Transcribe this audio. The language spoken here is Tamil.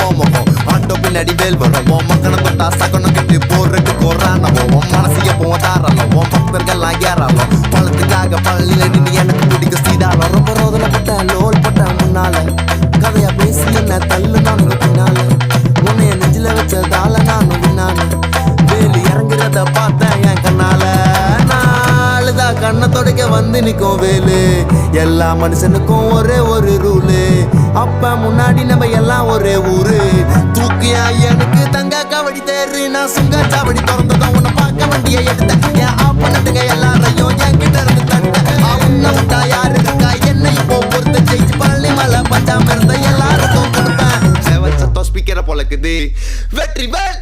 ஓமகம் ஆட்டோ பின்னாடி வேல் வரும் உன் மக்கனை தொட்டா சகனம் கெட்டு போறட்டு கோரானவோ உன் மனசைய போதாரலாம் உன் பக்தர்கள்லாம் ஏறாலும் பழத்துக்காக பள்ளியில நின்று எனக்கு பிடிக்க சீதாரம் ரொம்ப ரோதனைப்பட்ட லோல் பட்ட முன்னால கதையா பேசி என்ன தள்ளு நானுங்க பின்னால உன்னைய நெஞ்சில வச்சதால நானும் பின்னால வேலு இறங்குறத பார்த்தேன் என் கண்ணால நாளுதா கண்ணை தொடக்க வந்து நிற்கும் வேலு எல்லா மனுஷனுக்கும் ஒரே ஒரு ரூலு அப்ப முன்னாடி நம்ம எல்லாம் ஒரே ஊரு தூக்கியா எனக்கு தங்க கபடி தேரு நான் சுங்க சாவடி திறந்ததும் உன்னை பார்க்க வண்டியை எடுத்தேன் என் ஆப்பனட்டுங்க எல்லாரையும் என் கிட்ட இருந்து தட்டேன் உன்னை விட்டா யாரு இருக்கா என்னை இப்போ பொறுத்த ஜெயிச்சு பழனி மலை பஞ்சாம இருந்த எல்லாருக்கும் கொடுப்பேன் செவன் சத்தம் ஸ்பீக்கரை பொழக்குது வெற்றி வேல்